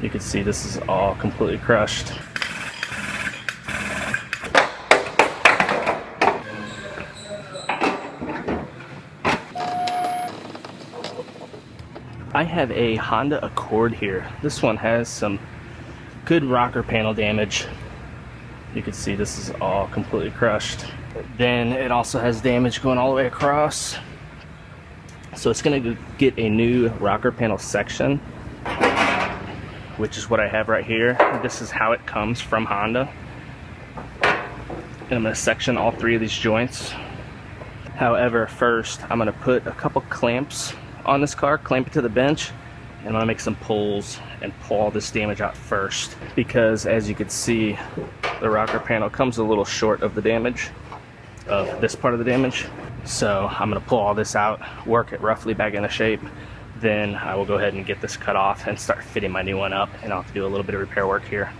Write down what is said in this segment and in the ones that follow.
You can see this is all completely crushed. I have a Honda Accord here. This one has some good rocker panel damage. You can see this is all completely crushed. Then it also has damage going all the way across. So it's going to get a new rocker panel section, which is what I have right here. This is how it comes from Honda. And I'm going to section all three of these joints. However, first I'm going to put a couple clamps on this car, clamp it to the bench, and I'm going to make some pulls and pull all this damage out first, because as you can see, the rocker panel comes a little short of the damage, of this part of the damage. So I'm going to pull all this out, work it roughly back into shape, then I will go ahead and get this cut off and start fitting my new one up, and I'll have to do a little bit of repair work here.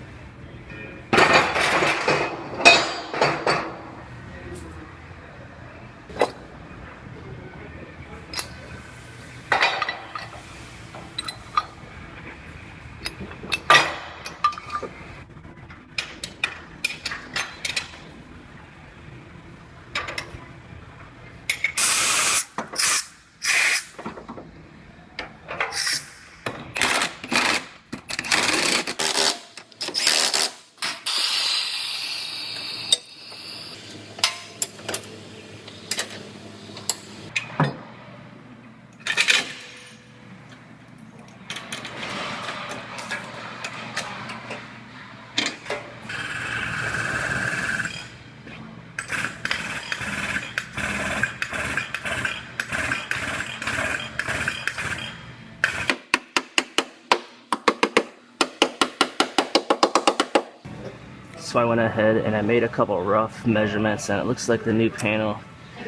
So I went ahead and I made a couple rough measurements, and it looks like the new panel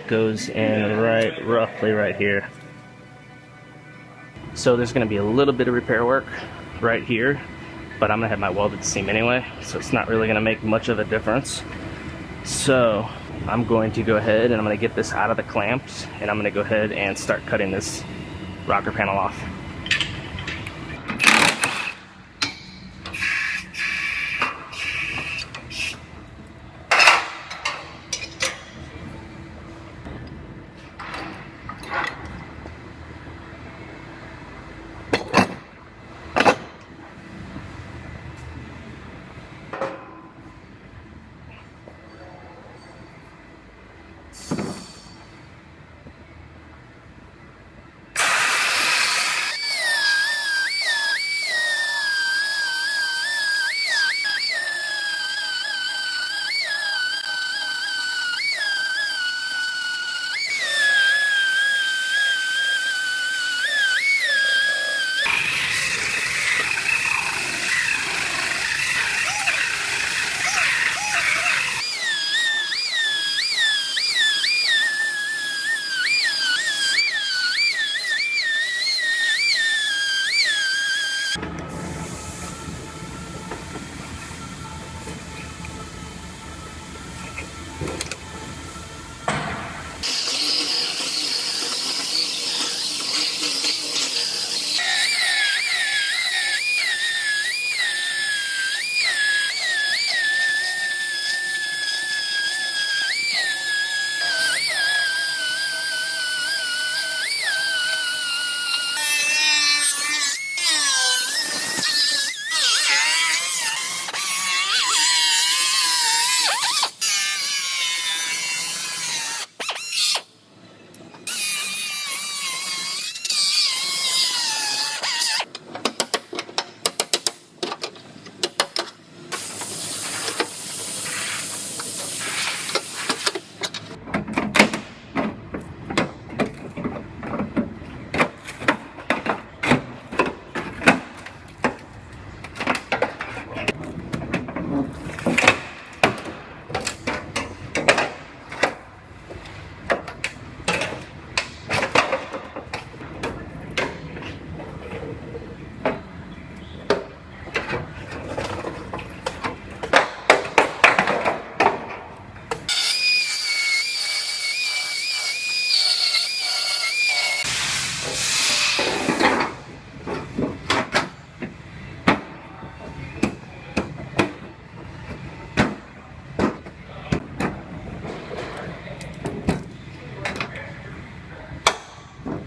goes in roughly right here. So there's going to be a little bit of repair work right here, but I'm going to have my welded seam anyway, so it's not really going to make much of a difference. So I'm going to go ahead and I'm going to get this out of the clamps, and I'm going to go ahead and start cutting this rocker panel off.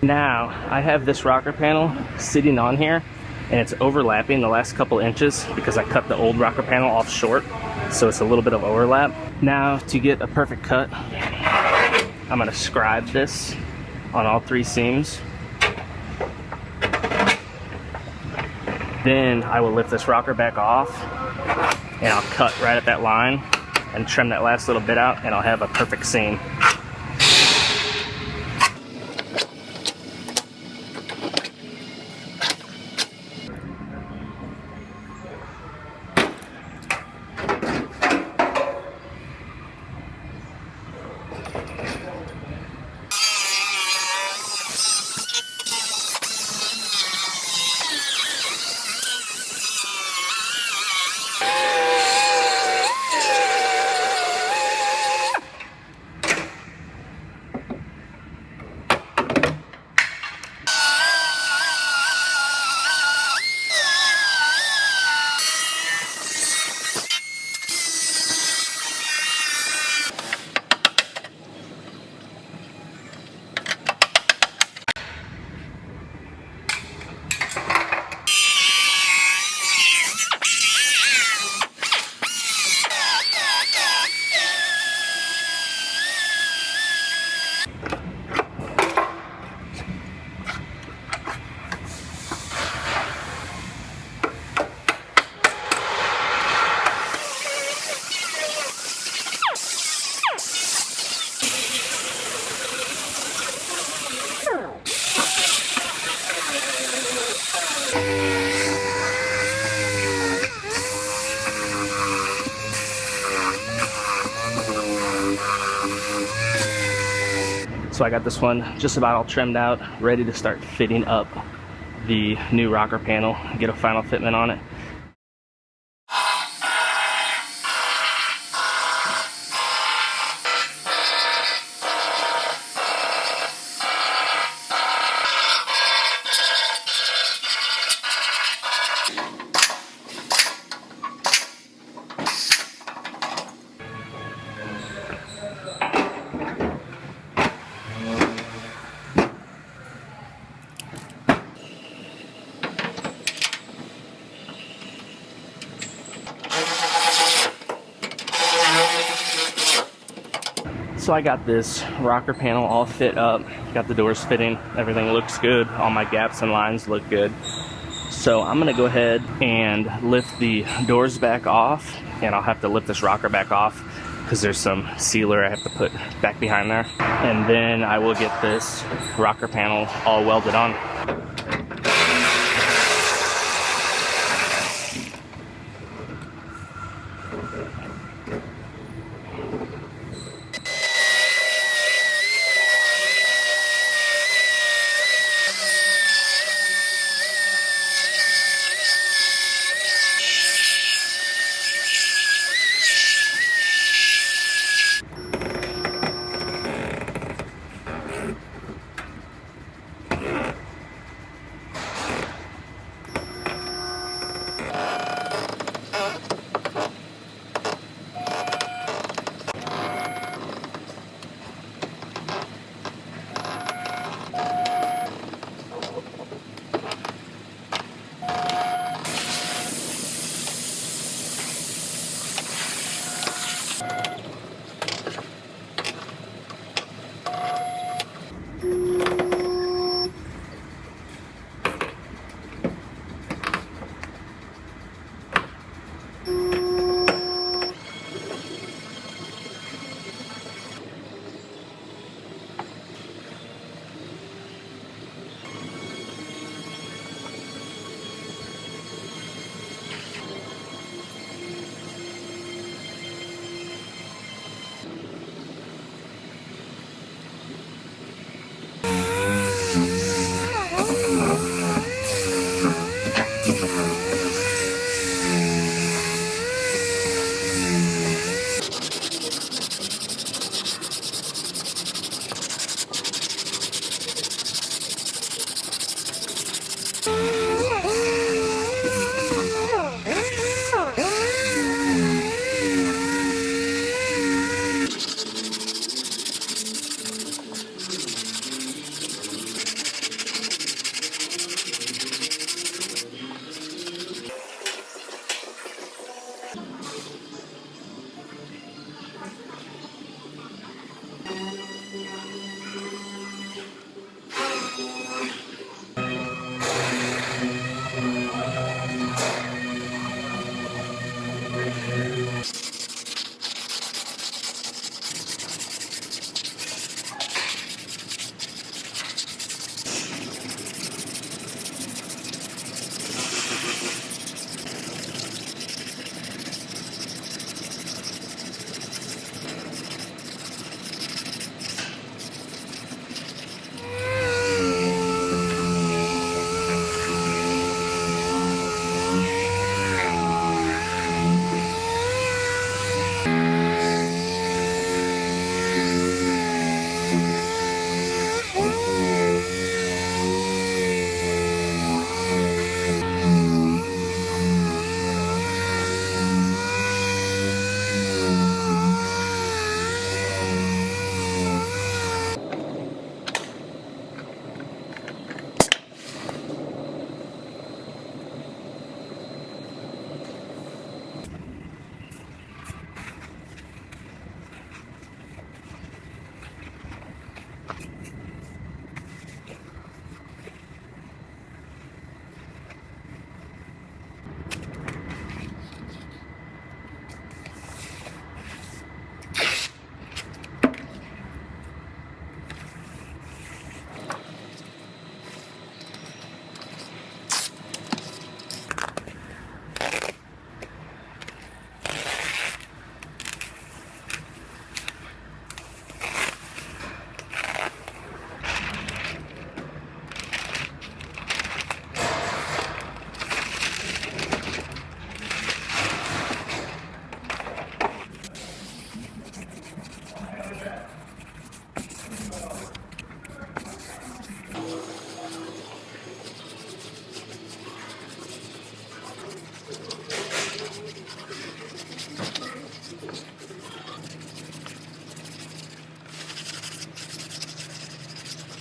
Now, I have this rocker panel sitting on here, and it's overlapping the last couple inches because I cut the old rocker panel off short, so it's a little bit of overlap. Now, to get a perfect cut, I'm gonna scribe this on all 3 seams. Then I will lift this rocker back off, and I'll cut right at that line and trim that last little bit out, and I'll have a perfect seam. So I got this one just about all trimmed out, ready to start fitting up the new rocker panel, get a final fitment on it. So I got this rocker panel all fit up, got the doors fitting, everything looks good, all my gaps and lines look good. So I'm gonna go ahead and lift the doors back off, and I'll have to lift this rocker back off because there's some sealer I have to put back behind there. And then I will get this rocker panel all welded on.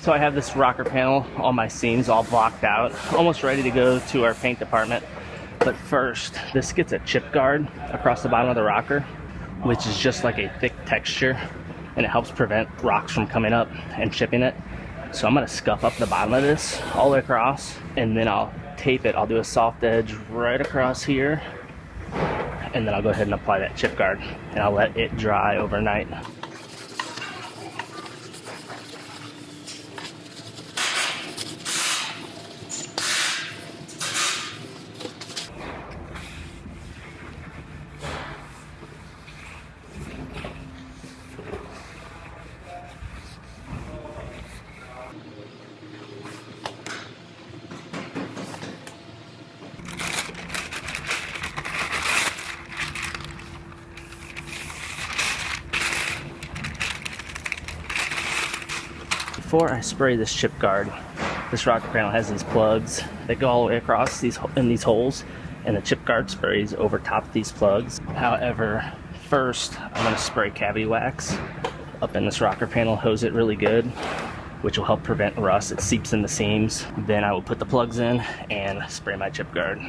So I have this rocker panel, all my seams all blocked out, almost ready to go to our paint department. But first, this gets a chip guard across the bottom of the rocker, which is just like a thick texture, and it helps prevent rocks from coming up and chipping it. So I'm gonna scuff up the bottom of this all the way across, and then I'll tape it. I'll do a soft edge right across here, and then I'll go ahead and apply that chip guard, and I'll let it dry overnight. Before I spray this chip guard, this rocker panel has these plugs that go all the way across these holes, and the chip guard sprays over top of these plugs. However, first I'm going to spray cavity wax up in this rocker panel, hose it really good, which will help prevent rust. It seeps in the seams. Then I will put the plugs in and spray my chip guard.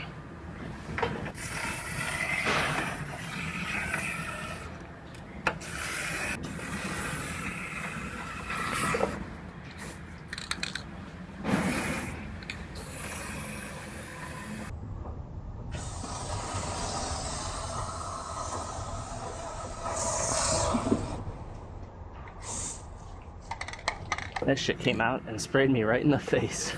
That shit came out and sprayed me right in the face.